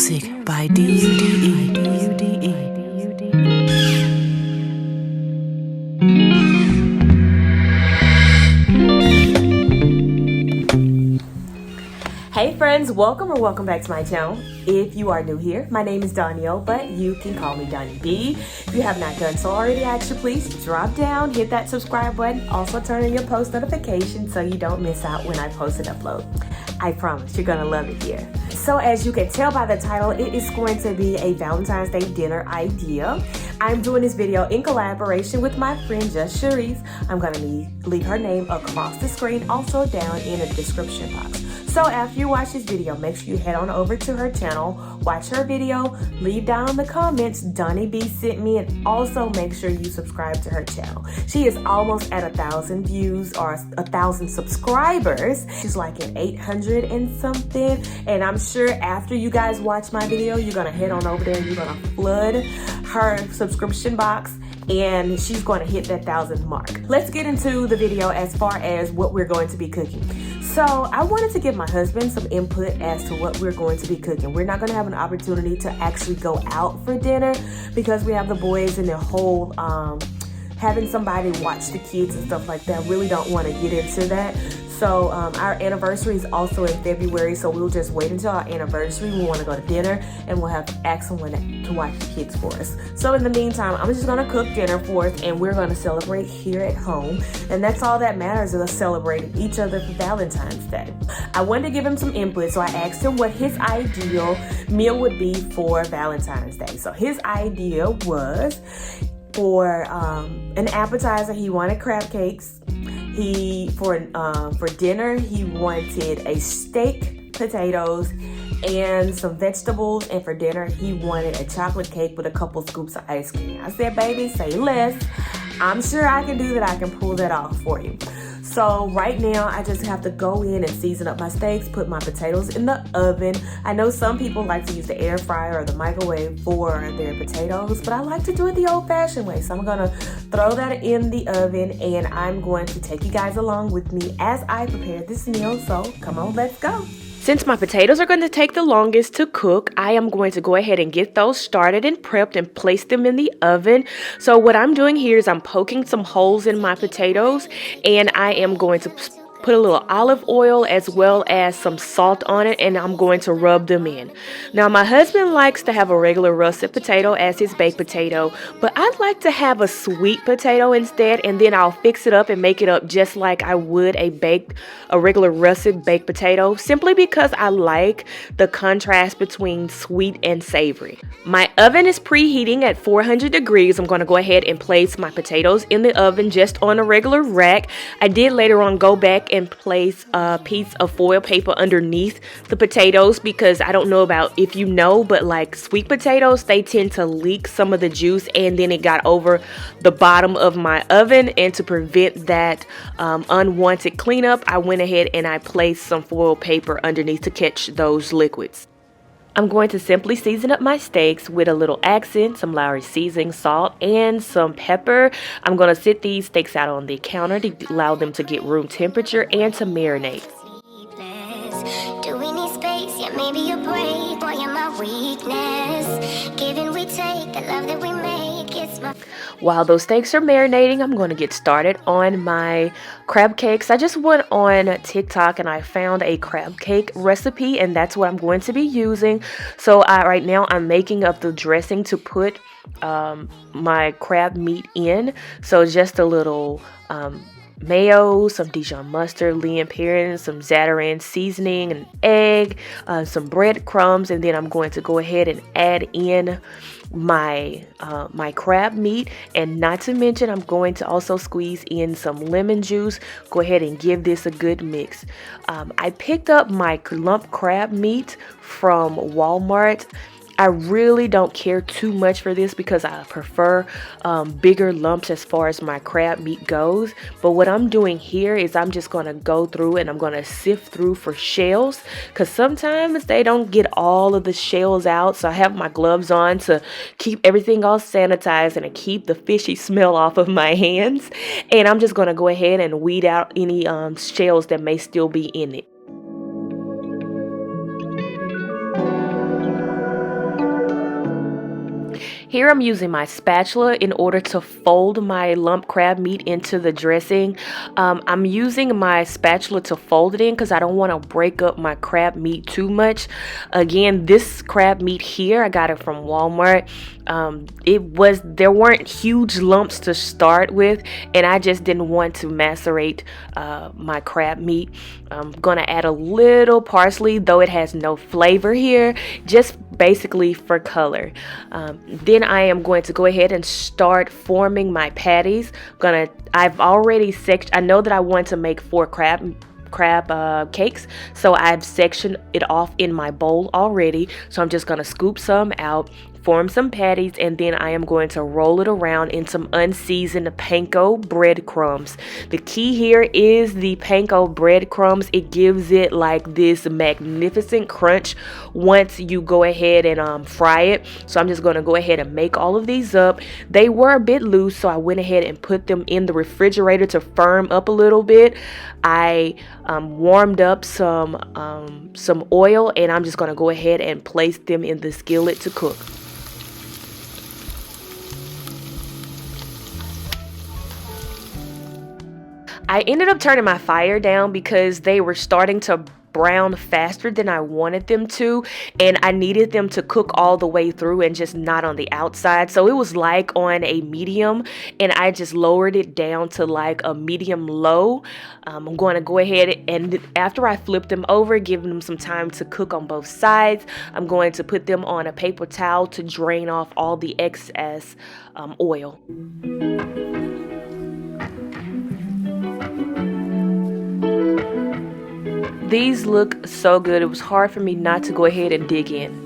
Music by donyb. Hey friends, welcome back to my channel. If you are new here, my name is Donyb, but you can call me Donny B. If you have not done so already, I ask you please drop down, hit that subscribe button, also turn on your post notifications so you don't miss out when I post and upload. I promise you're gonna love it here. So as you can tell by the title, it is going to be a Valentine's Day dinner idea. I'm doing this video in collaboration with my friend Just Cherise. I'm gonna leave her name across the screen, also down in the description box. So after you watch this video, make sure you head on over to her channel, watch her video, leave down in the comments, Donny B sent me, and also make sure you subscribe to her channel. She is almost at 1,000 views or 1,000 subscribers. She's like at 800 and something. And I'm sure after you guys watch my video, you're gonna head on over there and you're gonna flood her subscription box, and she's going to hit that 1,000 mark. Let's get into the video as far as what we're going to be cooking. So I wanted to give my husband some input as to what we're going to be cooking. We're not going to have an opportunity to actually go out for dinner because we have the boys and the whole having somebody watch the kids and stuff like that. Really don't want to get into that. So our anniversary is also in February, so we'll just wait until our anniversary. We want to go to dinner, and we'll have to ask someone to watch the kids for us. So in the meantime, I'm just going to cook dinner for us, and we're going to celebrate here at home. And that's all that matters, is us celebrating each other for Valentine's Day. I wanted to give him some input, so I asked him what his ideal meal would be for Valentine's Day. So his idea was for an appetizer, he wanted crab cakes. For dinner, he wanted a steak, potatoes, and some vegetables. And for dinner, he wanted a chocolate cake with a couple scoops of ice cream. I said, baby, say less. I'm sure I can do that. I can pull that off for you. So right now, I just have to go in and season up my steaks, put my potatoes in the oven. I know some people like to use the air fryer or the microwave for their potatoes, but I like to do it the old-fashioned way. So I'm gonna throw that in the oven, and I'm going to take you guys along with me as I prepare this meal. So come on, let's go. Since my potatoes are going to take the longest to cook, I am going to go ahead and get those started and prepped and place them in the oven. So what I'm doing here is I'm poking some holes in my potatoes, and I am going to put a little olive oil as well as some salt on it, and I'm going to rub them in. Now my husband likes to have a regular russet potato as his baked potato, but I'd like to have a sweet potato instead, and then I'll fix it up and make it up just like I would a regular russet baked potato, simply because I like the contrast between sweet and savory. My oven is preheating at 400 degrees. I'm going to go ahead and place my potatoes in the oven just on a regular rack. I did later on go back and place a piece of foil paper underneath the potatoes, because I don't know about if you know, but like sweet potatoes, they tend to leak some of the juice, and then it got over the bottom of my oven. And to prevent that unwanted cleanup, I went ahead and I placed some foil paper underneath to catch those liquids. I'm going to simply season up my steaks with a little accent, some Lowry seasoning, salt, and some pepper. I'm going to sit these steaks out on the counter to allow them to get room temperature and to marinate. Do we need space? Yeah, maybe a break. Boy, you're my weakness. Give and we take the love that we make. It's my... While those steaks are marinating, I'm going to get started on my crab cakes. I just went on TikTok and I found a crab cake recipe, and that's what I'm going to be using. So right now I'm making up the dressing to put my crab meat in. So just a little mayo, some Dijon mustard, Lea Perrin, some Zatarain seasoning, an egg, some breadcrumbs, and then I'm going to go ahead and add in my crab meat. And not to mention, I'm going to also squeeze in some lemon juice. Go ahead and give this a good mix. I picked up my lump crab meat from Walmart. I really don't care too much for this because I prefer bigger lumps as far as my crab meat goes. But what I'm doing here is I'm just going to go through and I'm going to sift through for shells, because sometimes they don't get all of the shells out. So I have my gloves on to keep everything all sanitized and to keep the fishy smell off of my hands. And I'm just going to go ahead and weed out any shells that may still be in it. Here I'm using my spatula in order to fold my lump crab meat into the dressing. I'm using my spatula to fold it in because I don't want to break up my crab meat too much. Again, this crab meat here, I got it from Walmart. There weren't huge lumps to start with, and I just didn't want to macerate my crab meat. I'm gonna add a little parsley, though it has no flavor here, just basically for color. Then I am going to go ahead and start forming my patties. I've already I know that I want to make 4 crab cakes, so I've sectioned it off in my bowl already. So I'm just gonna scoop some out, form some patties, and then I am going to roll it around in some unseasoned panko breadcrumbs. The key here is the panko breadcrumbs. It gives it like this magnificent crunch once you go ahead and fry it. So I'm just going to go ahead and make all of these up. They were a bit loose, so I went ahead and put them in the refrigerator to firm up a little bit. I warmed up some oil, and I'm just going to go ahead and place them in the skillet to cook. I ended up turning my fire down because they were starting to brown faster than I wanted them to, and I needed them to cook all the way through and just not on the outside. So it was like on a medium, and I just lowered it down to like a medium low. I'm going to go ahead and after I flip them over, give them some time to cook on both sides, I'm going to put them on a paper towel to drain off all the excess oil. These look so good. It was hard for me not to go ahead and dig in.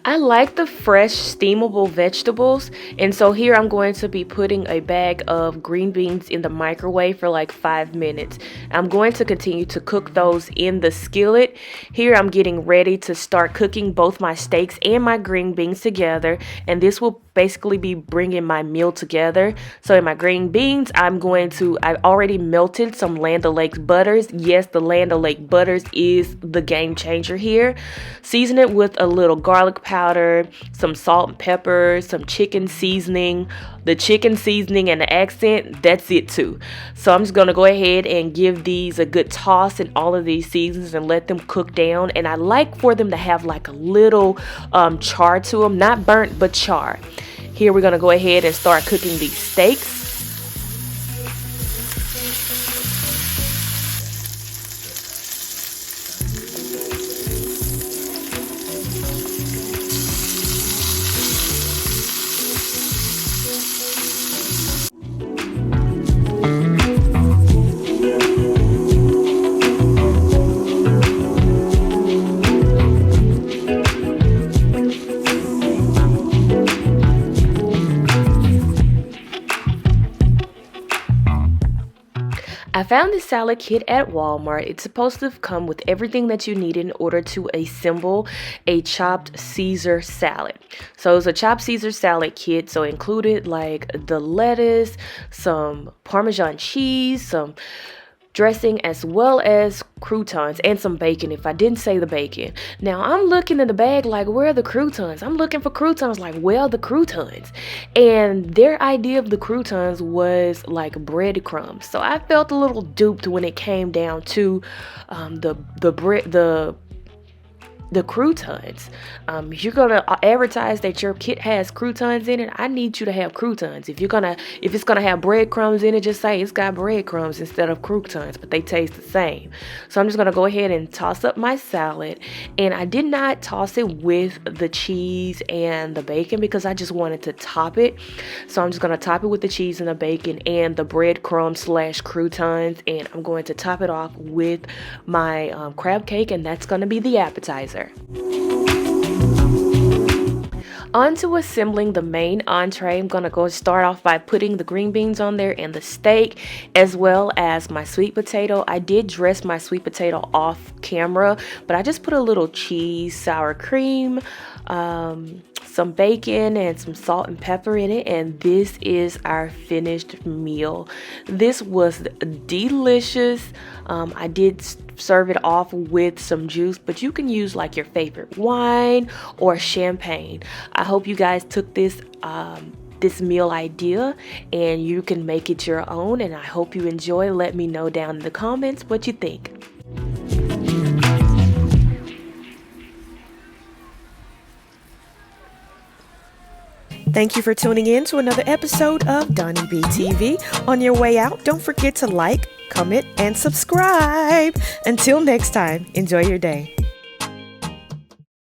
I like the fresh steamable vegetables, and so here I'm going to be putting a bag of green beans in the microwave for like 5 minutes. I'm going to continue to cook those in the skillet. Here I'm getting ready to start cooking both my steaks and my green beans together, and this will basically be bringing my meal together. So in my green beans, I've already melted some Land O'Lakes butters. Yes, the Land O'Lakes butters is the game changer here. Season it with a little garlic powder, some salt and pepper, some chicken seasoning. The chicken seasoning and the accent, that's it too. So I'm just going to go ahead and give these a good toss in all of these seasons and let them cook down. And I like for them to have like a little char to them, not burnt, but char. Here we're going to go ahead and start cooking these steaks. I found this salad kit at Walmart. It's supposed to come with everything that you need in order to assemble a chopped Caesar salad. So it's a chopped Caesar salad kit. So included like the lettuce, some Parmesan cheese, some dressing, as well as croutons and some bacon, if I didn't say the bacon. Now I'm looking in the bag like, where are the croutons? I'm looking for croutons, like, where are the croutons? And their idea of the croutons was like breadcrumbs. So I felt a little duped when it came down to the croutons. If you're gonna advertise that your kit has croutons in it, I need you to have croutons. If it's gonna have breadcrumbs in it, just say it's got breadcrumbs instead of croutons, but they taste the same. So I'm just gonna go ahead and toss up my salad, and I did not toss it with the cheese and the bacon because I just wanted to top it. So I'm just gonna top it with the cheese and the bacon and the breadcrumbs / croutons, and I'm going to top it off with my crab cake, and that's gonna be the appetizer. On to assembling the main entree. I'm gonna go start off by putting the green beans on there and the steak, as well as my sweet potato. I did dress my sweet potato off camera, but I just put a little cheese, sour cream, some bacon and some salt and pepper in it, and this is our finished meal. This was delicious. I did serve it off with some juice, but you can use like your favorite wine or champagne. I hope you guys took this meal idea and you can make it your own, and I hope you enjoy. Let me know down in the comments what you think. Thank you for tuning in to another episode of Donnie B TV. On your way out, don't forget to like, comment, and subscribe. Until next time, enjoy your day.